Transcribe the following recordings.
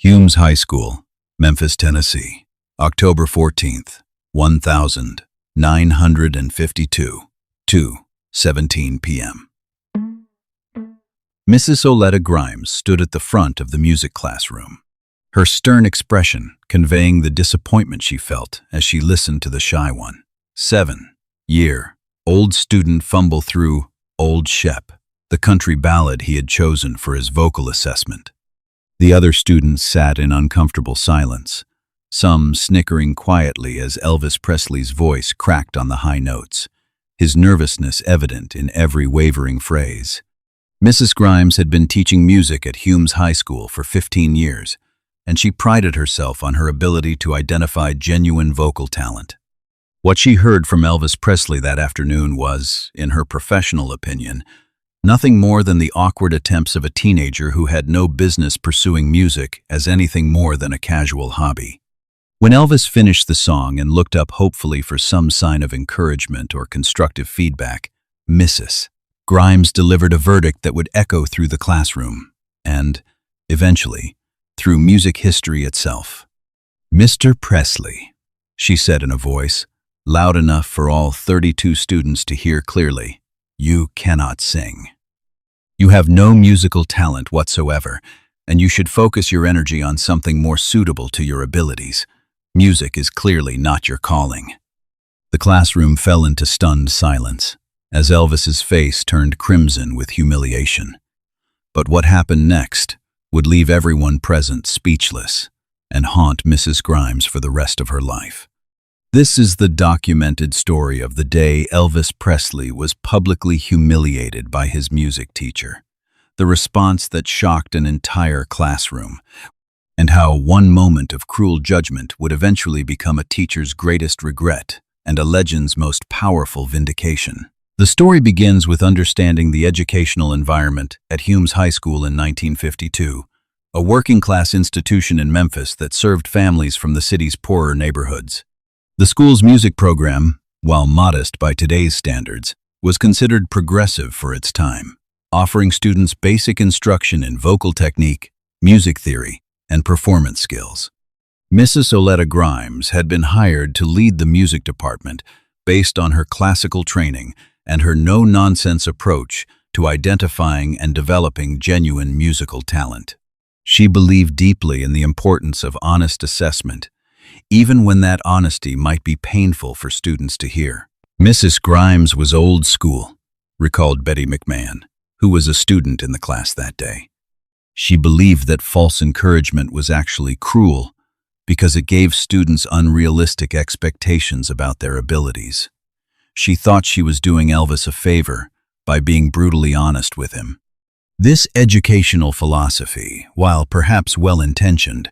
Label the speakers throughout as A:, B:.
A: Humes High School, Memphis, Tennessee, October 14th, 1952, 2:17 p.m. Mrs. Oletta Grimes stood at the front of the music classroom, her stern expression conveying the disappointment she felt as she listened to the shy one, 7-year-old student fumble through Old Shep, the country ballad he had chosen for his vocal assessment. The other students sat in uncomfortable silence, some snickering quietly as Elvis Presley's voice cracked on the high notes, his nervousness evident in every wavering phrase. Mrs. Grimes had been teaching music at Humes High School for 15 years, and she prided herself on her ability to identify genuine vocal talent. What she heard from Elvis Presley that afternoon was, in her professional opinion, nothing more than the awkward attempts of a teenager who had no business pursuing music as anything more than a casual hobby. When Elvis finished the song and looked up hopefully for some sign of encouragement or constructive feedback, Mrs. Grimes delivered a verdict that would echo through the classroom and, eventually, through music history itself. "Mr. Presley," she said in a voice loud enough for all 32 students to hear clearly, "you cannot sing. You have no musical talent whatsoever, and you should focus your energy on something more suitable to your abilities. Music is clearly not your calling." The classroom fell into stunned silence, as Elvis's face turned crimson with humiliation. But what happened next would leave everyone present speechless and haunt Mrs. Grimes for the rest of her life. This is the documented story of the day Elvis Presley was publicly humiliated by his music teacher, the response that shocked an entire classroom, and how one moment of cruel judgment would eventually become a teacher's greatest regret and a legend's most powerful vindication. The story begins with understanding the educational environment at Humes High School in 1952, a working-class institution in Memphis that served families from the city's poorer neighborhoods. The school's music program, while modest by today's standards, was considered progressive for its time, offering students basic instruction in vocal technique, music theory, and performance skills. Mrs. Oletta Grimes had been hired to lead the music department based on her classical training and her no-nonsense approach to identifying and developing genuine musical talent. She believed deeply in the importance of honest assessment, even when that honesty might be painful for students to hear. Mrs. Grimes was old school, recalled Betty McMahon, who was a student in the class that day. She believed that false encouragement was actually cruel because it gave students unrealistic expectations about their abilities. She thought she was doing Elvis a favor by being brutally honest with him. This educational philosophy, while perhaps well-intentioned,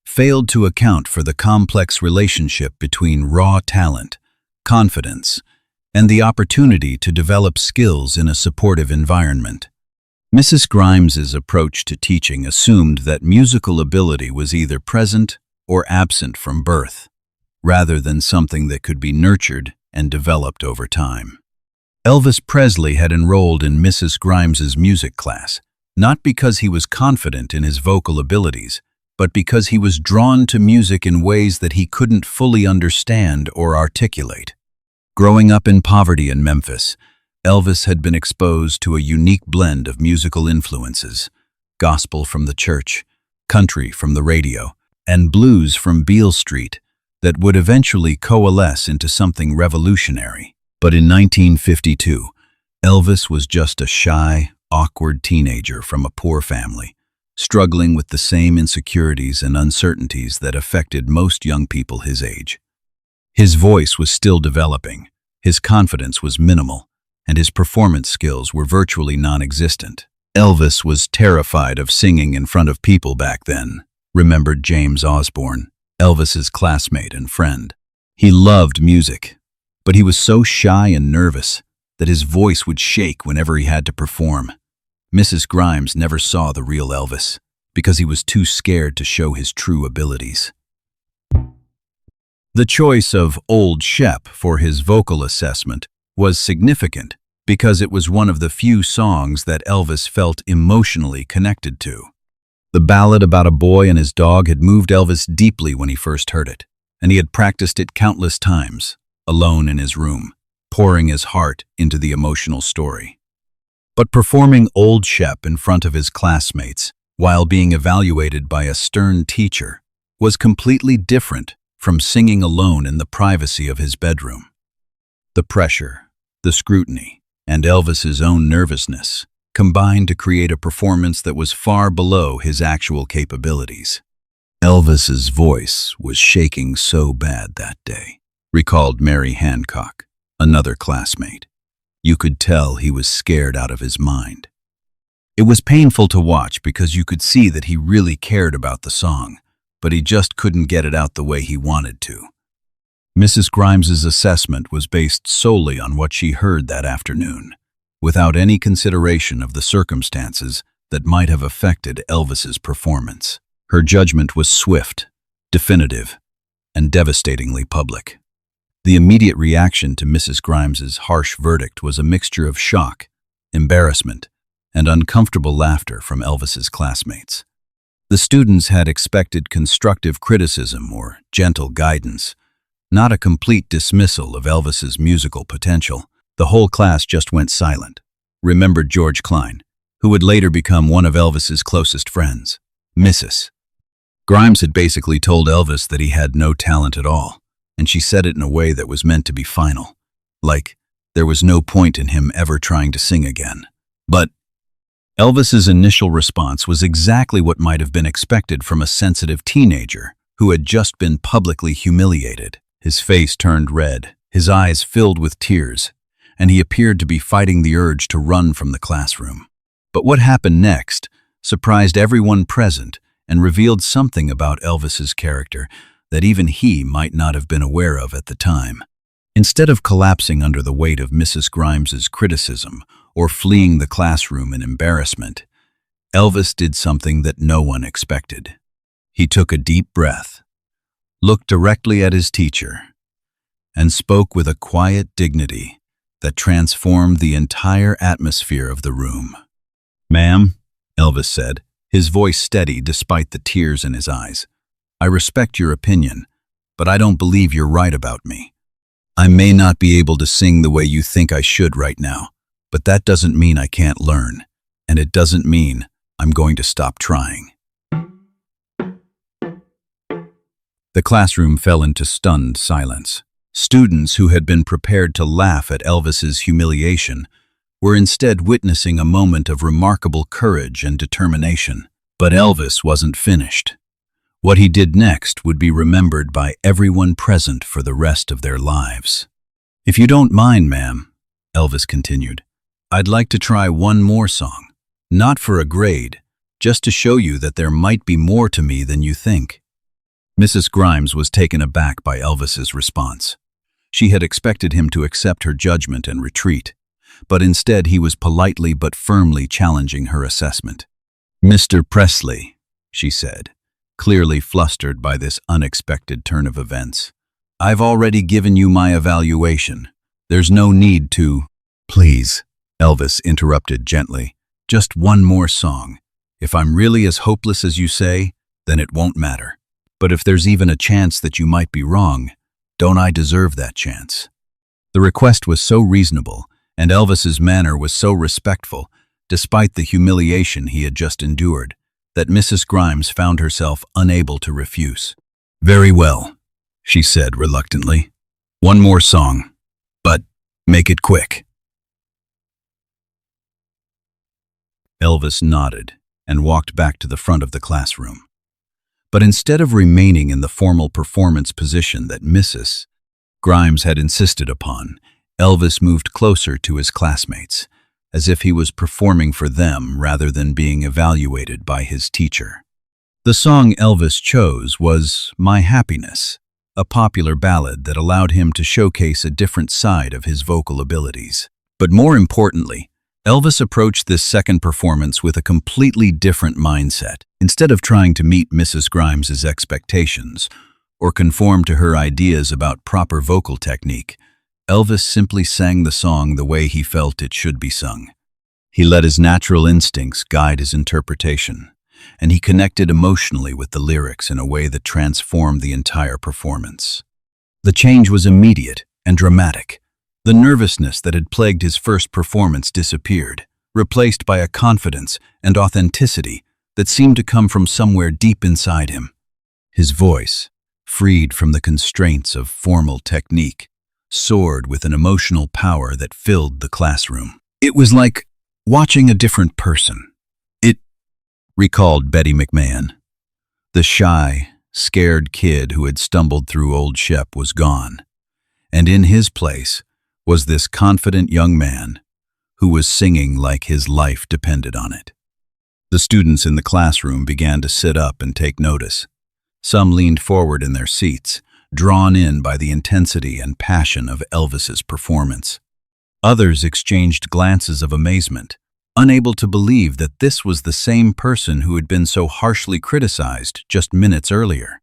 A: failed to account for the complex relationship between raw talent, confidence, and the opportunity to develop skills in a supportive environment. Mrs. Grimes's approach to teaching assumed that musical ability was either present or absent from birth, rather than something that could be nurtured and developed over time. Elvis Presley had enrolled in Mrs. Grimes's music class, not because he was confident in his vocal abilities, but because he was drawn to music in ways that he couldn't fully understand or articulate. Growing up in poverty in Memphis, Elvis had been exposed to a unique blend of musical influences: gospel from the church, country from the radio, and blues from Beale Street, that would eventually coalesce into something revolutionary. But in 1952, Elvis was just a shy, awkward teenager from a poor family, struggling with the same insecurities and uncertainties that affected most young people his age. His voice was still developing, his confidence was minimal, and his performance skills were virtually non-existent. Elvis was terrified of singing in front of people back then, remembered James Osborne, Elvis's classmate and friend. He loved music, but he was so shy and nervous that his voice would shake whenever he had to perform. Mrs. Grimes never saw the real Elvis because he was too scared to show his true abilities. The choice of Old Shep for his vocal assessment was significant because it was one of the few songs that Elvis felt emotionally connected to. The ballad about a boy and his dog had moved Elvis deeply when he first heard it, and he had practiced it countless times, alone in his room, pouring his heart into the emotional story. But performing Old Shep in front of his classmates, while being evaluated by a stern teacher, was completely different from singing alone in the privacy of his bedroom. The pressure, the scrutiny, and Elvis's own nervousness combined to create a performance that was far below his actual capabilities. Elvis's voice was shaking so bad that day, recalled Mary Hancock, another classmate. You could tell he was scared out of his mind. It was painful to watch because you could see that he really cared about the song, but he just couldn't get it out the way he wanted to. Mrs. Grimes's assessment was based solely on what she heard that afternoon, without any consideration of the circumstances that might have affected Elvis's performance. Her judgment was swift, definitive, and devastatingly public. The immediate reaction to Mrs. Grimes's harsh verdict was a mixture of shock, embarrassment, and uncomfortable laughter from Elvis's classmates. The students had expected constructive criticism or gentle guidance, not a complete dismissal of Elvis's musical potential. The whole class just went silent, remembered George Klein, who would later become one of Elvis's closest friends. Mrs. Grimes had basically told Elvis that he had no talent at all, and she said it in a way that was meant to be final, like there was no point in him ever trying to sing again. But Elvis's initial response was exactly what might have been expected from a sensitive teenager who had just been publicly humiliated. His face turned red, his eyes filled with tears, and he appeared to be fighting the urge to run from the classroom. But what happened next surprised everyone present and revealed something about Elvis's character that even he might not have been aware of at the time. Instead of collapsing under the weight of Mrs. Grimes's criticism or fleeing the classroom in embarrassment, Elvis did something that no one expected. He took a deep breath, looked directly at his teacher, and spoke with a quiet dignity that transformed the entire atmosphere of the room. "Ma'am," Elvis said, his voice steady despite the tears in his eyes, "I respect your opinion, but I don't believe you're right about me. I may not be able to sing the way you think I should right now, but that doesn't mean I can't learn, and it doesn't mean I'm going to stop trying." The classroom fell into stunned silence. Students who had been prepared to laugh at Elvis's humiliation were instead witnessing a moment of remarkable courage and determination. But Elvis wasn't finished. What he did next would be remembered by everyone present for the rest of their lives. "If you don't mind, ma'am," Elvis continued, "I'd like to try one more song. Not for a grade, just to show you that there might be more to me than you think." Mrs. Grimes was taken aback by Elvis's response. She had expected him to accept her judgment and retreat, but instead he was politely but firmly challenging her assessment. "Mr. Presley," she said, clearly flustered by this unexpected turn of events, "I've already given you my evaluation. There's no need to—" "Please," Elvis interrupted gently, "just one more song. If I'm really as hopeless as you say, then it won't matter. But if there's even a chance that you might be wrong, don't I deserve that chance?" The request was so reasonable, and Elvis's manner was so respectful, despite the humiliation he had just endured, that Mrs. Grimes found herself unable to refuse. "Very well," she said reluctantly. "One more song, but make it quick." Elvis nodded and walked back to the front of the classroom. But instead of remaining in the formal performance position that Mrs. Grimes had insisted upon, Elvis moved closer to his classmates, as if he was performing for them rather than being evaluated by his teacher. The song Elvis chose was "My Happiness," a popular ballad that allowed him to showcase a different side of his vocal abilities. But more importantly, Elvis approached this second performance with a completely different mindset. Instead of trying to meet Mrs. Grimes's expectations or conform to her ideas about proper vocal technique, Elvis simply sang the song the way he felt it should be sung. He let his natural instincts guide his interpretation, and he connected emotionally with the lyrics in a way that transformed the entire performance. The change was immediate and dramatic. The nervousness that had plagued his first performance disappeared, replaced by a confidence and authenticity that seemed to come from somewhere deep inside him. His voice, freed from the constraints of formal technique, soared with an emotional power that filled the classroom. It was like watching a different person. It recalled Betty McMahon. The shy, scared kid who had stumbled through Old Shep was gone, and in his place was this confident young man who was singing like his life depended on it. The students in the classroom began to sit up and take notice. Some leaned forward in their seats, drawn in by the intensity and passion of Elvis's performance. Others exchanged glances of amazement, unable to believe that this was the same person who had been so harshly criticized just minutes earlier.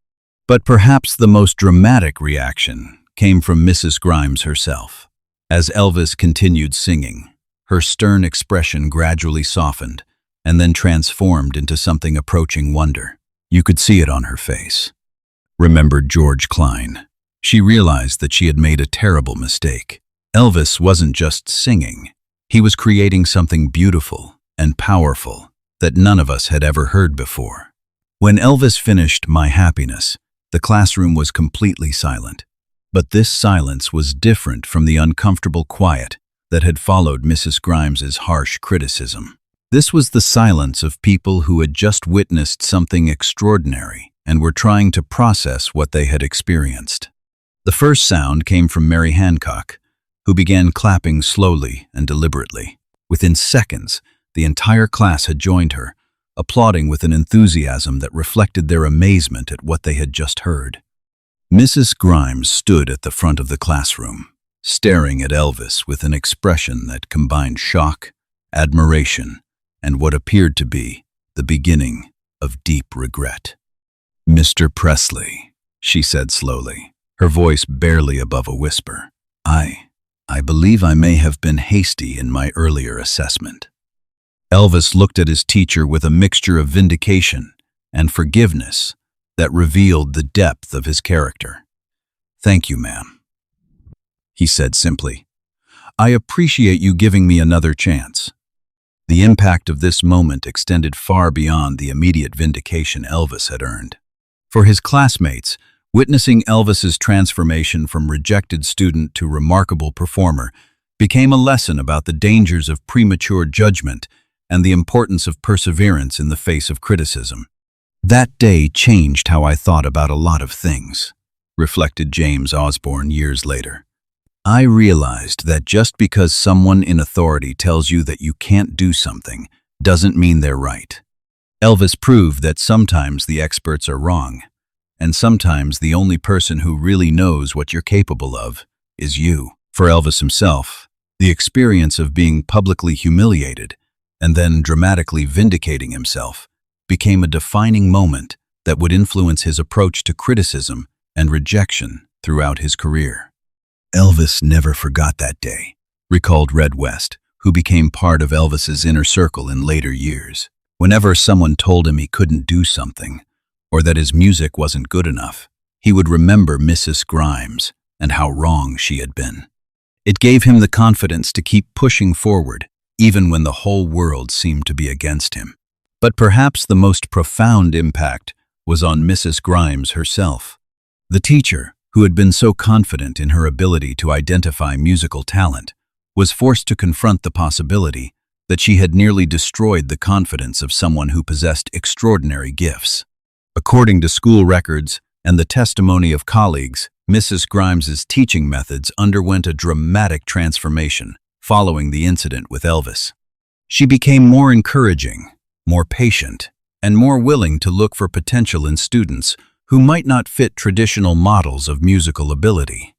A: But perhaps the most dramatic reaction came from Mrs. Grimes herself. As Elvis continued singing, her stern expression gradually softened and then transformed into something approaching wonder. You could see it on her face. Remembered George Klein. She realized that she had made a terrible mistake. Elvis wasn't just singing. He was creating something beautiful and powerful that none of us had ever heard before. When Elvis finished My Happiness, the classroom was completely silent. But this silence was different from the uncomfortable quiet that had followed Mrs. Grimes's harsh criticism. This was the silence of people who had just witnessed something extraordinary and were trying to process what they had experienced. The first sound came from Mary Hancock, who began clapping slowly and deliberately. Within seconds, the entire class had joined her, applauding with an enthusiasm that reflected their amazement at what they had just heard. Mrs. Grimes stood at the front of the classroom, staring at Elvis with an expression that combined shock, admiration, and what appeared to be the beginning of deep regret. "Mr. Presley," she said slowly, her voice barely above a whisper, I believe I may have been hasty in my earlier assessment." Elvis looked at his teacher with a mixture of vindication and forgiveness that revealed the depth of his character. "Thank you, ma'am," he said simply. "I appreciate you giving me another chance." The impact of this moment extended far beyond the immediate vindication Elvis had earned. For his classmates, witnessing Elvis's transformation from rejected student to remarkable performer became a lesson about the dangers of premature judgment and the importance of perseverance in the face of criticism. "That day changed how I thought about a lot of things," reflected James Osborne years later. "I realized that just because someone in authority tells you that you can't do something doesn't mean they're right." Elvis proved that sometimes the experts are wrong, and sometimes the only person who really knows what you're capable of is you. For Elvis himself, the experience of being publicly humiliated and then dramatically vindicating himself became a defining moment that would influence his approach to criticism and rejection throughout his career. "Elvis never forgot that day," recalled Red West, who became part of Elvis's inner circle in later years. Whenever someone told him he couldn't do something, or that his music wasn't good enough, he would remember Mrs. Grimes and how wrong she had been. It gave him the confidence to keep pushing forward, even when the whole world seemed to be against him. But perhaps the most profound impact was on Mrs. Grimes herself. The teacher, who had been so confident in her ability to identify musical talent, was forced to confront the possibility that she had nearly destroyed the confidence of someone who possessed extraordinary gifts. According to school records and the testimony of colleagues, Mrs. Grimes's teaching methods underwent a dramatic transformation following the incident with Elvis. She became more encouraging, more patient, and more willing to look for potential in students who might not fit traditional models of musical ability.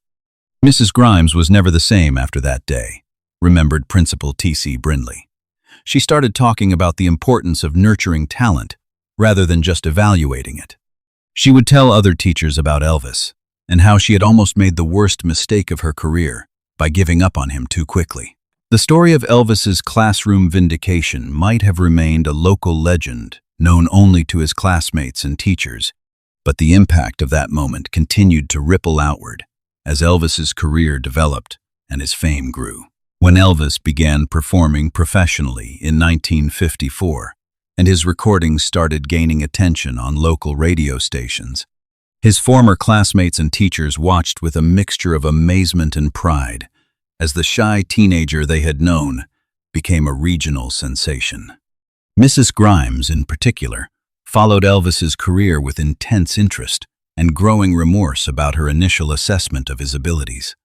A: Mrs. Grimes was never the same after that day, remembered Principal T.C. Brindley. She started talking about the importance of nurturing talent rather than just evaluating it. She would tell other teachers about Elvis and how she had almost made the worst mistake of her career by giving up on him too quickly. The story of Elvis's classroom vindication might have remained a local legend known only to his classmates and teachers, but the impact of that moment continued to ripple outward as Elvis's career developed and his fame grew. When Elvis began performing professionally in 1954, and his recordings started gaining attention on local radio stations, his former classmates and teachers watched with a mixture of amazement and pride as the shy teenager they had known became a regional sensation. Mrs. Grimes, in particular, followed Elvis's career with intense interest and growing remorse about her initial assessment of his abilities.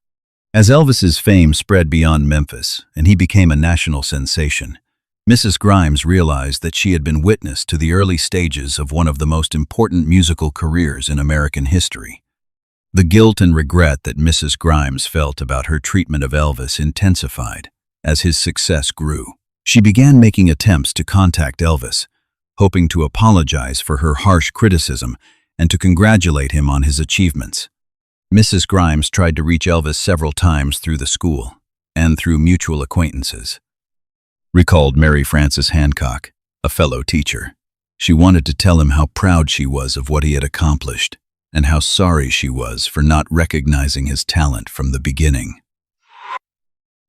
A: As Elvis's fame spread beyond Memphis and he became a national sensation, Mrs. Grimes realized that she had been witness to the early stages of one of the most important musical careers in American history. The guilt and regret that Mrs. Grimes felt about her treatment of Elvis intensified as his success grew. She began making attempts to contact Elvis, hoping to apologize for her harsh criticism and to congratulate him on his achievements. Mrs. Grimes tried to reach Elvis several times through the school and through mutual acquaintances. Recalled Mary Frances Hancock, a fellow teacher. She wanted to tell him how proud she was of what he had accomplished and how sorry she was for not recognizing his talent from the beginning.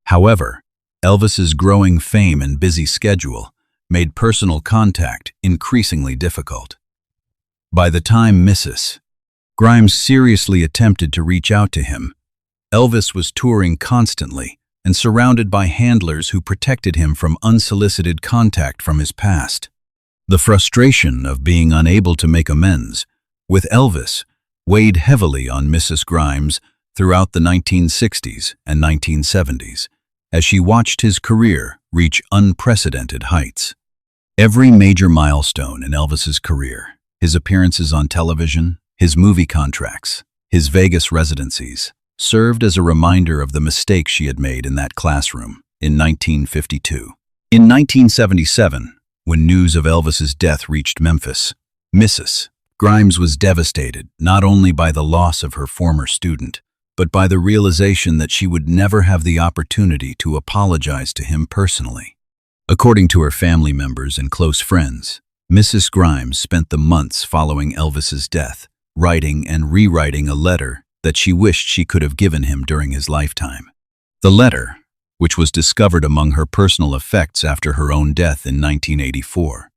A: However, Elvis's growing fame and busy schedule made personal contact increasingly difficult. By the time Mrs. Grimes seriously attempted to reach out to him, Elvis was touring constantly and surrounded by handlers who protected him from unsolicited contact from his past. The frustration of being unable to make amends with Elvis weighed heavily on Mrs. Grimes throughout the 1960s and 1970s as she watched his career reach unprecedented heights. Every major milestone in Elvis's career, his appearances on television, his movie contracts, his Vegas residencies, served as a reminder of the mistake she had made in that classroom in 1952. In 1977, when news of Elvis's death reached Memphis, Mrs. Grimes was devastated not only by the loss of her former student, but by the realization that she would never have the opportunity to apologize to him personally. According to her family members and close friends, Mrs. Grimes spent the months following Elvis's death, writing and rewriting a letter that she wished she could have given him during his lifetime. The letter, which was discovered among her personal effects after her own death in 1984,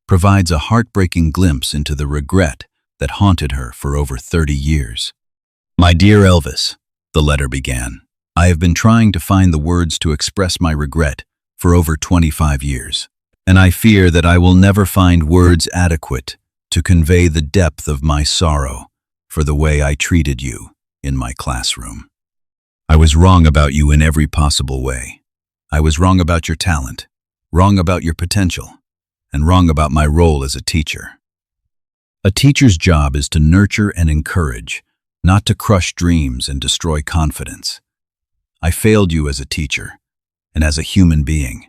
A: provides a heartbreaking glimpse into the regret that haunted her for over 30 years. "My dear Elvis," the letter began, "I have been trying to find the words to express my regret for over 25 years, and I fear that I will never find words adequate to convey the depth of my sorrow for the way I treated you in my classroom. I was wrong about you in every possible way. I was wrong about your talent, wrong about your potential, and wrong about my role as a teacher. A teacher's job is to nurture and encourage, not to crush dreams and destroy confidence. I failed you as a teacher and as a human being.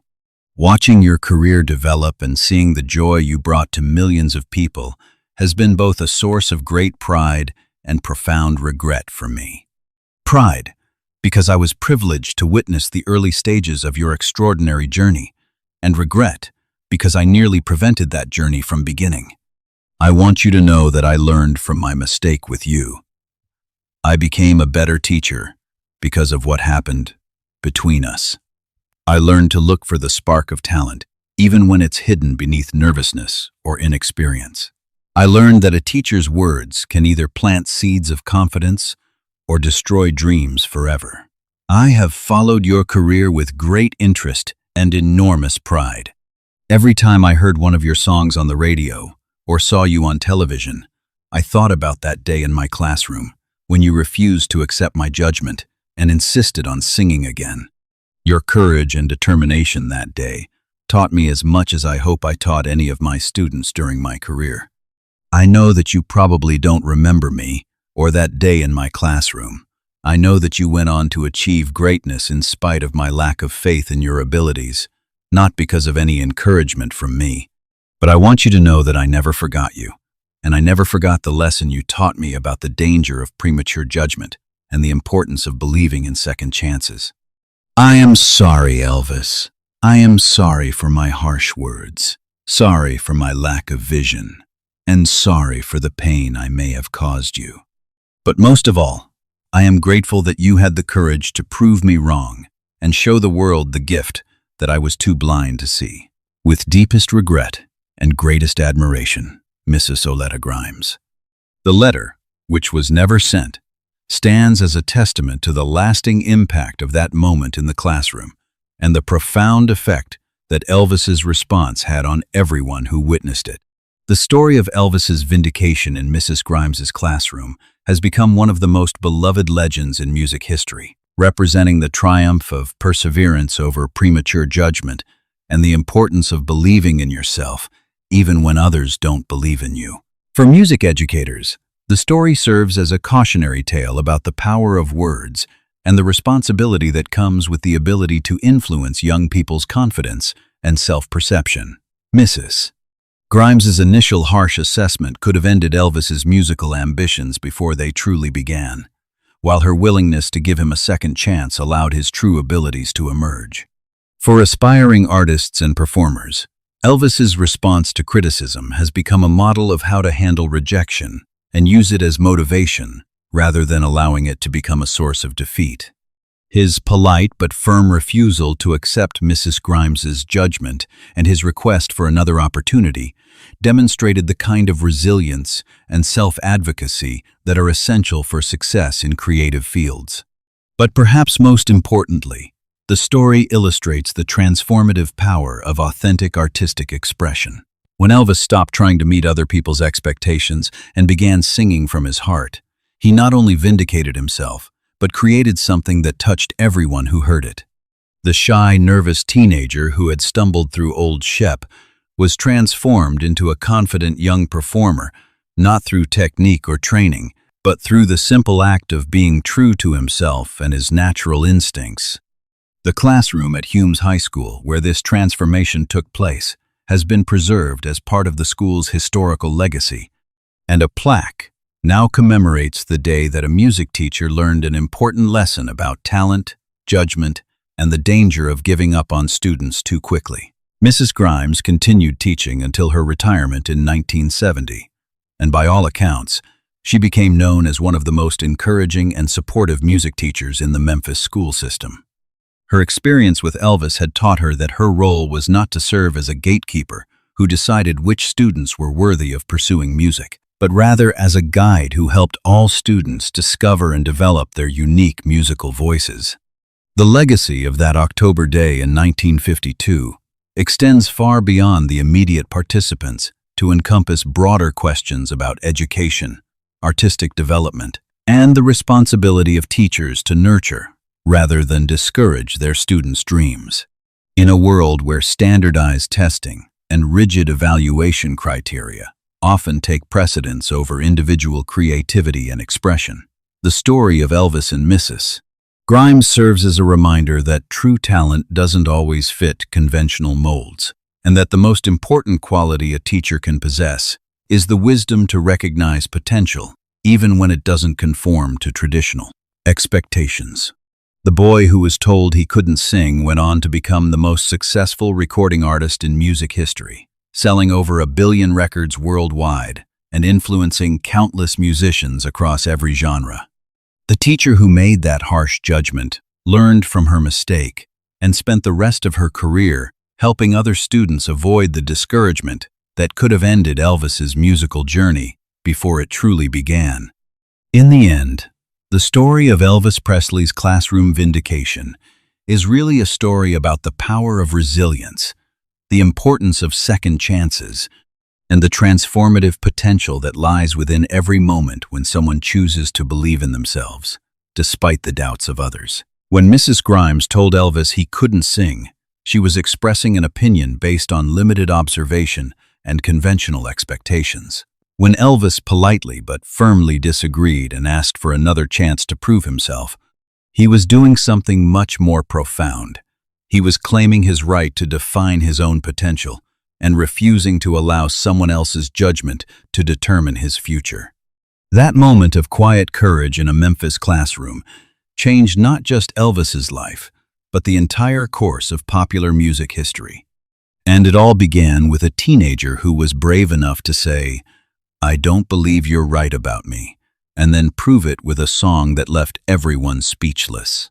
A: Watching your career develop and seeing the joy you brought to millions of people has been both a source of great pride and profound regret for me. Pride, because I was privileged to witness the early stages of your extraordinary journey, and regret, because I nearly prevented that journey from beginning. I want you to know that I learned from my mistake with you. I became a better teacher because of what happened between us. I learned to look for the spark of talent, even when it's hidden beneath nervousness or inexperience. I learned that a teacher's words can either plant seeds of confidence or destroy dreams forever. I have followed your career with great interest and enormous pride. Every time I heard one of your songs on the radio or saw you on television, I thought about that day in my classroom when you refused to accept my judgment and insisted on singing again. Your courage and determination that day taught me as much as I hope I taught any of my students during my career. I know that you probably don't remember me or that day in my classroom. I know that you went on to achieve greatness in spite of my lack of faith in your abilities, not because of any encouragement from me. But I want you to know that I never forgot you, and I never forgot the lesson you taught me about the danger of premature judgment and the importance of believing in second chances. I am sorry, Elvis. I am sorry for my harsh words. Sorry for my lack of vision, and sorry for the pain I may have caused you. But most of all, I am grateful that you had the courage to prove me wrong and show the world the gift that I was too blind to see. With deepest regret and greatest admiration, Mrs. Oleta Grimes. The letter, which was never sent, stands as a testament to the lasting impact of that moment in the classroom and the profound effect that Elvis's response had on everyone who witnessed it. The story of Elvis's vindication in Mrs. Grimes's classroom has become one of the most beloved legends in music history, representing the triumph of perseverance over premature judgment and the importance of believing in yourself even when others don't believe in you. For music educators, the story serves as a cautionary tale about the power of words and the responsibility that comes with the ability to influence young people's confidence and self-perception. Mrs. Grimes's initial harsh assessment could have ended Elvis's musical ambitions before they truly began, while her willingness to give him a second chance allowed his true abilities to emerge. For aspiring artists and performers, Elvis's response to criticism has become a model of how to handle rejection and use it as motivation rather than allowing it to become a source of defeat. His polite but firm refusal to accept Mrs. Grimes's judgment and his request for another opportunity demonstrated the kind of resilience and self-advocacy that are essential for success in creative fields. But perhaps most importantly, the story illustrates the transformative power of authentic artistic expression. When Elvis stopped trying to meet other people's expectations and began singing from his heart, he not only vindicated himself, but created something that touched everyone who heard it. The shy, nervous teenager who had stumbled through Old Shep was transformed into a confident young performer, not through technique or training, but through the simple act of being true to himself and his natural instincts. The classroom at Humes High School, where this transformation took place, has been preserved as part of the school's historical legacy, and a plaque now commemorates the day that a music teacher learned an important lesson about talent, judgment, and the danger of giving up on students too quickly. Mrs. Grimes continued teaching until her retirement in 1970, and by all accounts, she became known as one of the most encouraging and supportive music teachers in the Memphis school system. Her experience with Elvis had taught her that her role was not to serve as a gatekeeper who decided which students were worthy of pursuing music, but rather as a guide who helped all students discover and develop their unique musical voices. The legacy of that October day in 1952 extends far beyond the immediate participants to encompass broader questions about education, artistic development, and the responsibility of teachers to nurture rather than discourage their students' dreams. In a world where standardized testing and rigid evaluation criteria often take precedence over individual creativity and expression, the story of Elvis and Mrs. Grimes serves as a reminder that true talent doesn't always fit conventional molds, and that the most important quality a teacher can possess is the wisdom to recognize potential, even when it doesn't conform to traditional expectations. The boy who was told he couldn't sing went on to become the most successful recording artist in music history, selling over 1 billion records worldwide and influencing countless musicians across every genre. The teacher who made that harsh judgment learned from her mistake and spent the rest of her career helping other students avoid the discouragement that could have ended Elvis's musical journey before it truly began. In the end, the story of Elvis Presley's classroom vindication is really a story about the power of resilience, the importance of second chances, and the transformative potential that lies within every moment when someone chooses to believe in themselves, despite the doubts of others. When Mrs. Grimes told Elvis he couldn't sing, she was expressing an opinion based on limited observation and conventional expectations. When Elvis politely but firmly disagreed and asked for another chance to prove himself, he was doing something much more profound. He was claiming his right to define his own potential and refusing to allow someone else's judgment to determine his future. That moment of quiet courage in a Memphis classroom changed not just Elvis's life, but the entire course of popular music history. And it all began with a teenager who was brave enough to say, "I don't believe you're right about me," and then prove it with a song that left everyone speechless.